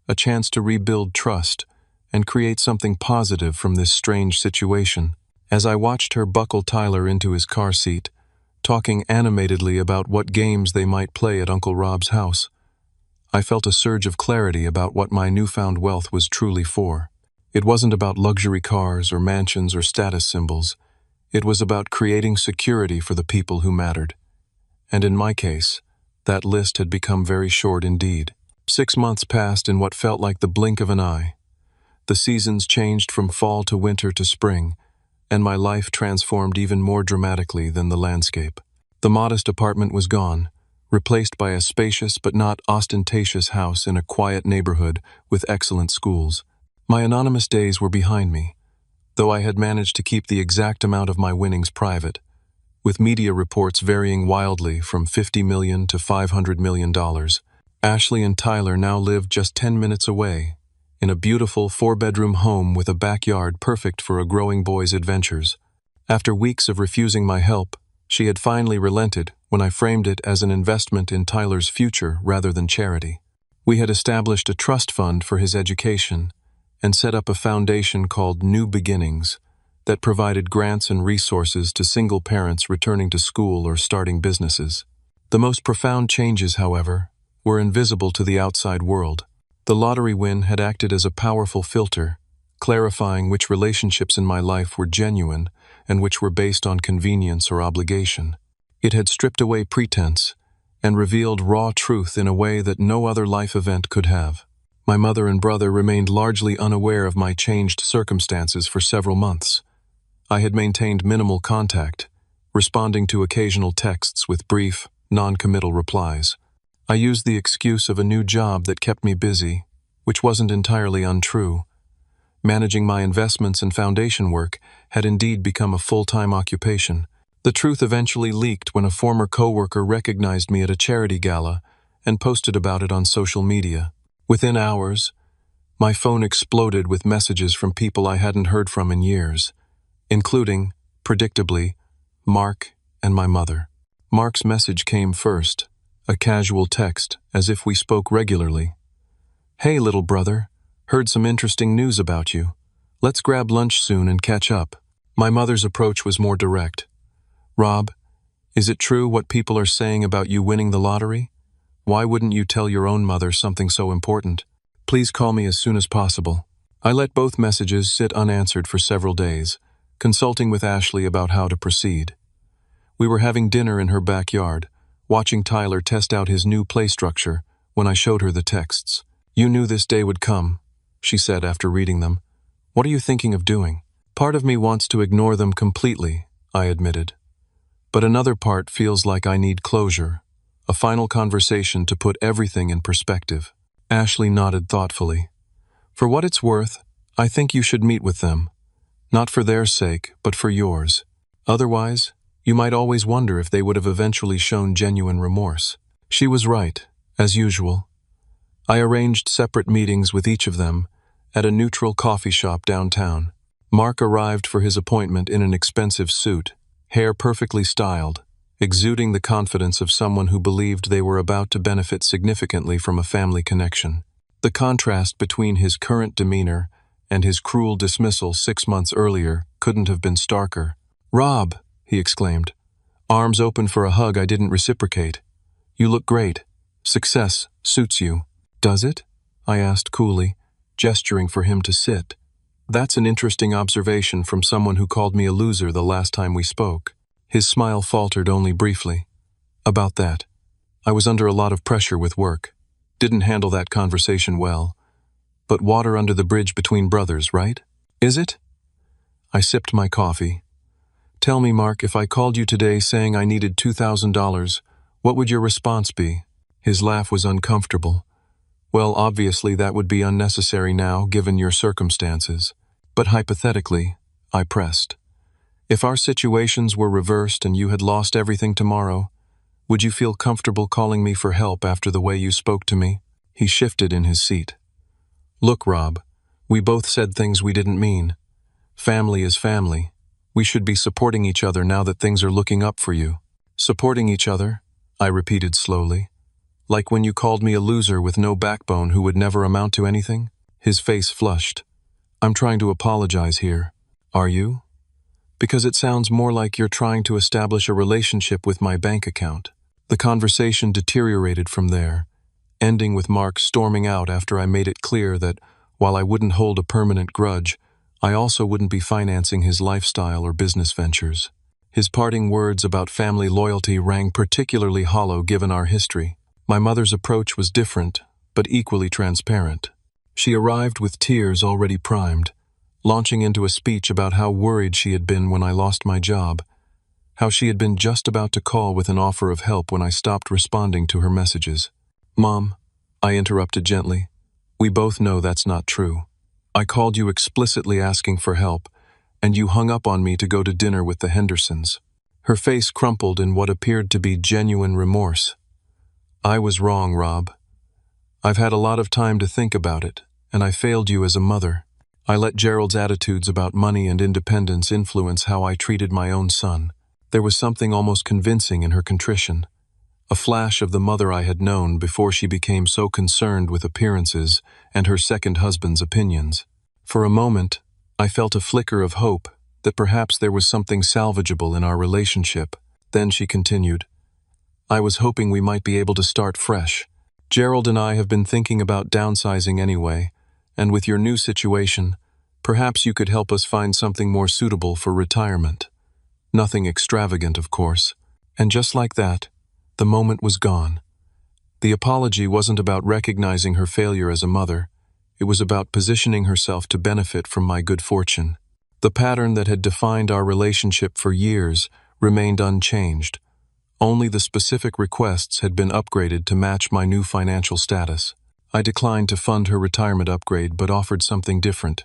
Speaker 1: a chance to rebuild trust and create something positive from this strange situation. As I watched her buckle Tyler into his car seat, talking animatedly about what games they might play at Uncle Rob's house, I felt a surge of clarity about what my newfound wealth was truly for. It wasn't about luxury cars or mansions or status symbols. It was about creating security for the people who mattered. And in my case, that list had become very short indeed. 6 months passed in what felt like the blink of an eye. The seasons changed from fall to winter to spring, and my life transformed even more dramatically than the landscape. The modest apartment was gone, replaced by a spacious but not ostentatious house in a quiet neighborhood with excellent schools. My anonymous days were behind me, though I had managed to keep the exact amount of my winnings private, with media reports varying wildly from $50 million to $500 million. Ashley and Tyler now lived just 10 minutes away, in a beautiful 4-bedroom home with a backyard perfect for a growing boy's adventures. After weeks of refusing my help, she had finally relented when I framed it as an investment in Tyler's future rather than charity. We had established a trust fund for his education and set up a foundation called New Beginnings that provided grants and resources to single parents returning to school or starting businesses. The most profound changes, however, were invisible to the outside world. The lottery win had acted as a powerful filter, clarifying which relationships in my life were genuine and which were based on convenience or obligation. It had stripped away pretense and revealed raw truth in a way that no other life event could have. My mother and brother remained largely unaware of my changed circumstances for several months. I had maintained minimal contact, responding to occasional texts with brief, non-committal replies. I used the excuse of a new job that kept me busy, which wasn't entirely untrue. Managing my investments and foundation work had indeed become a full-time occupation. The truth eventually leaked when a former coworker recognized me at a charity gala and posted about it on social media. Within hours, my phone exploded with messages from people I hadn't heard from in years, including, predictably, Mark and my mother. Mark's message came first, a casual text, as if we spoke regularly. "Hey, little brother, heard some interesting news about you. Let's grab lunch soon and catch up." My mother's approach was more direct. "Rob, is it true what people are saying about you winning the lottery? Why wouldn't you tell your own mother something so important? Please call me as soon as possible." I let both messages sit unanswered for several days, consulting with Ashley about how to proceed. We were having dinner in her backyard, watching Tyler test out his new play structure, when I showed her the texts. "You knew this day would come," she said after reading them. "What are you thinking of doing?" "Part of me wants to ignore them completely," I admitted. "But another part feels like I need closure, a final conversation to put everything in perspective." Ashley nodded thoughtfully. "For what it's worth, I think you should meet with them. Not for their sake, but for yours. Otherwise, you might always wonder if they would have eventually shown genuine remorse." She was right, as usual. I arranged separate meetings with each of them at a neutral coffee shop downtown. Mark arrived for his appointment in an expensive suit, hair perfectly styled, exuding the confidence of someone who believed they were about to benefit significantly from a family connection. The contrast between his current demeanor and his cruel dismissal 6 months earlier couldn't have been starker. "Rob," he exclaimed, arms open for a hug I didn't reciprocate. "You look great. Success suits you." "Does it?" I asked coolly, gesturing for him to sit. "That's an interesting observation from someone who called me a loser the last time we spoke." His smile faltered only briefly. "About that. I was under a lot of pressure with work. Didn't handle that conversation well. But water under the bridge between brothers, right? Is it?" I sipped my coffee. "Tell me, Mark, if I called you today saying I needed $2,000, what would your response be?" His laugh was uncomfortable. "Well, obviously that would be unnecessary now, given your circumstances. But hypothetically," I pressed, "if our situations were reversed and you had lost everything tomorrow, would you feel comfortable calling me for help after the way you spoke to me?" He shifted in his seat. "Look, Rob, we both said things we didn't mean. Family is family. We should be supporting each other now that things are looking up for you." "Supporting each other?" I repeated slowly. "Like when you called me a loser with no backbone who would never amount to anything?" His face flushed. "I'm trying to apologize here. Are you? Because it sounds more like you're trying to establish a relationship with my bank account." The conversation deteriorated from there, ending with Mark storming out after I made it clear that, while I wouldn't hold a permanent grudge, I also wouldn't be financing his lifestyle or business ventures. His parting words about family loyalty rang particularly hollow given our history. My mother's approach was different, but equally transparent. She arrived with tears already primed, launching into a speech about how worried she had been when I lost my job, how she had been just about to call with an offer of help when I stopped responding to her messages. "Mom," I interrupted gently, "we both know that's not true. I called you explicitly asking for help, and you hung up on me to go to dinner with the Hendersons." Her face crumpled in what appeared to be genuine remorse. "I was wrong, Rob. I've had a lot of time to think about it, and I failed you as a mother. I let Gerald's attitudes about money and independence influence how I treated my own son." There was something almost convincing in her contrition, a flash of the mother I had known before she became so concerned with appearances and her second husband's opinions. For a moment, I felt a flicker of hope that perhaps there was something salvageable in our relationship. Then she continued, "I was hoping we might be able to start fresh. Gerald and I have been thinking about downsizing anyway, and with your new situation, perhaps you could help us find something more suitable for retirement. Nothing extravagant, of course." And just like that, the moment was gone. The apology wasn't about recognizing her failure as a mother. It was about positioning herself to benefit from my good fortune. The pattern that had defined our relationship for years remained unchanged. Only the specific requests had been upgraded to match my new financial status. I declined to fund her retirement upgrade but offered something different.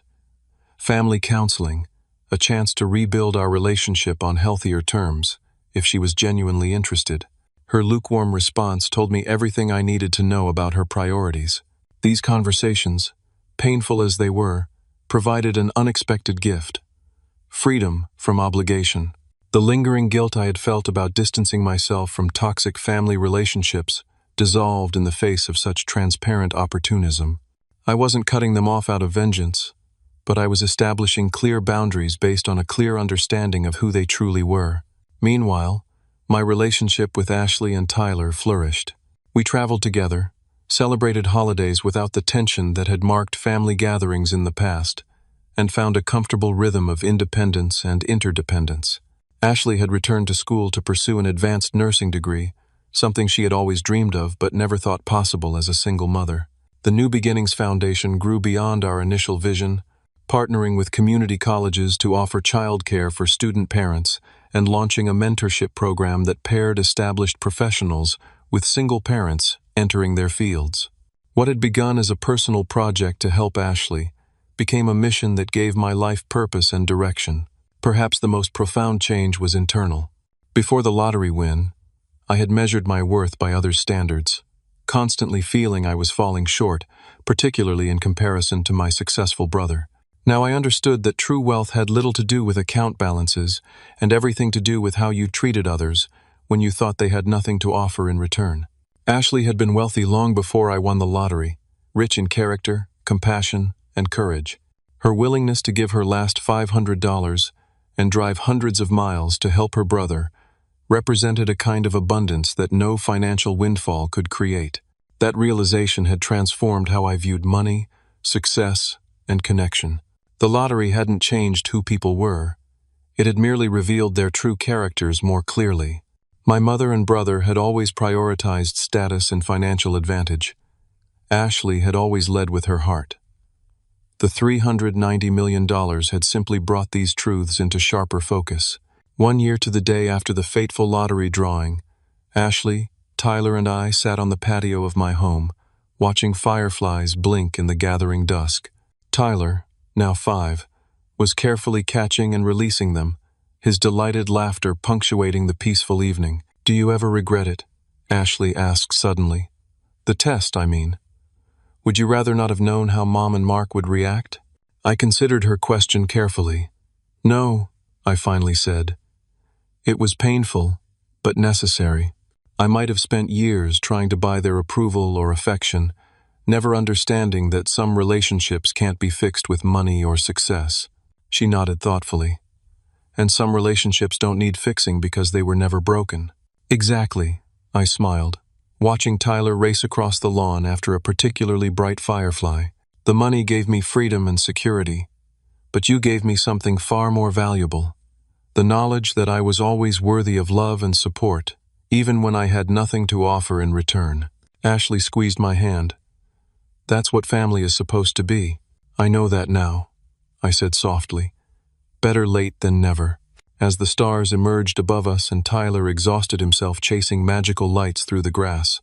Speaker 1: Family counseling, a chance to rebuild our relationship on healthier terms, if she was genuinely interested. Her lukewarm response told me everything I needed to know about her priorities. These conversations, painful as they were, provided an unexpected gift: freedom from obligation. The lingering guilt I had felt about distancing myself from toxic family relationships dissolved in the face of such transparent opportunism. I wasn't cutting them off out of vengeance, but I was establishing clear boundaries based on a clear understanding of who they truly were. Meanwhile, my relationship with Ashley and Tyler flourished. We traveled together, celebrated holidays without the tension that had marked family gatherings in the past, and found a comfortable rhythm of independence and interdependence. Ashley had returned to school to pursue an advanced nursing degree, something she had always dreamed of but never thought possible as a single mother. The New Beginnings Foundation grew beyond our initial vision, partnering with community colleges to offer childcare for student parents and launching a mentorship program that paired established professionals with single parents entering their fields. What had begun as a personal project to help Ashley became a mission that gave my life purpose and direction. Perhaps the most profound change was internal. Before the lottery win, I had measured my worth by others' standards, constantly feeling I was falling short, particularly in comparison to my successful brother. Now I understood that true wealth had little to do with account balances and everything to do with how you treated others when you thought they had nothing to offer in return. Ashley had been wealthy long before I won the lottery, rich in character, compassion, and courage. Her willingness to give her last $500 and drive hundreds of miles to help her brother represented a kind of abundance that no financial windfall could create. That realization had transformed how I viewed money, success, and connection. The lottery hadn't changed who people were. It had merely revealed their true characters more clearly. My mother and brother had always prioritized status and financial advantage. Ashley had always led with her heart. The $390 million had simply brought these truths into sharper focus. 1 year to the day after the fateful lottery drawing, Ashley, Tyler, and I sat on the patio of my home, watching fireflies blink in the gathering dusk. Tyler, now 5, was carefully catching and releasing them, his delighted laughter punctuating the peaceful evening. "Do you ever regret it?" Ashley asked suddenly. "The test, I mean. Would you rather not have known how Mom and Mark would react?" I considered her question carefully. "No," I finally said. "It was painful, but necessary. I might have spent years trying to buy their approval or affection, never understanding that some relationships can't be fixed with money or success." She nodded thoughtfully. "And some relationships don't need fixing because they were never broken." "Exactly," I smiled, watching Tyler race across the lawn after a particularly bright firefly. "The money gave me freedom and security, but you gave me something far more valuable. The knowledge that I was always worthy of love and support, even when I had nothing to offer in return." Ashley squeezed my hand. "That's what family is supposed to be." "I know that now," I said softly. "Better late than never." As the stars emerged above us and Tyler exhausted himself chasing magical lights through the grass,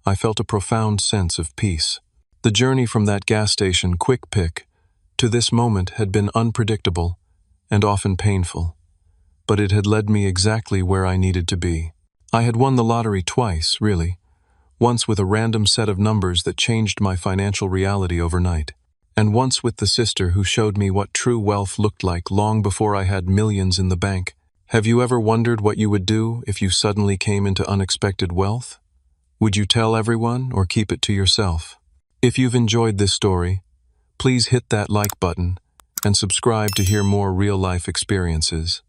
Speaker 1: I felt a profound sense of peace. The journey from that gas station quick pick to this moment had been unpredictable and often painful, but it had led me exactly where I needed to be. I had won the lottery twice, really. Once with a random set of numbers that changed my financial reality overnight, and once with the sister who showed me what true wealth looked like long before I had millions in the bank. Have you ever wondered what you would do if you suddenly came into unexpected wealth? Would you tell everyone or keep it to yourself? If you've enjoyed this story, please hit that like button and subscribe to hear more real-life experiences.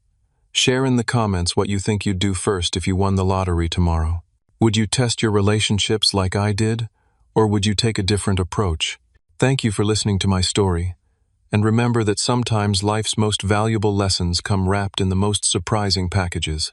Speaker 1: Share in the comments what you think you'd do first if you won the lottery tomorrow. Would you test your relationships like I did, or would you take a different approach? Thank you for listening to my story, and remember that sometimes life's most valuable lessons come wrapped in the most surprising packages.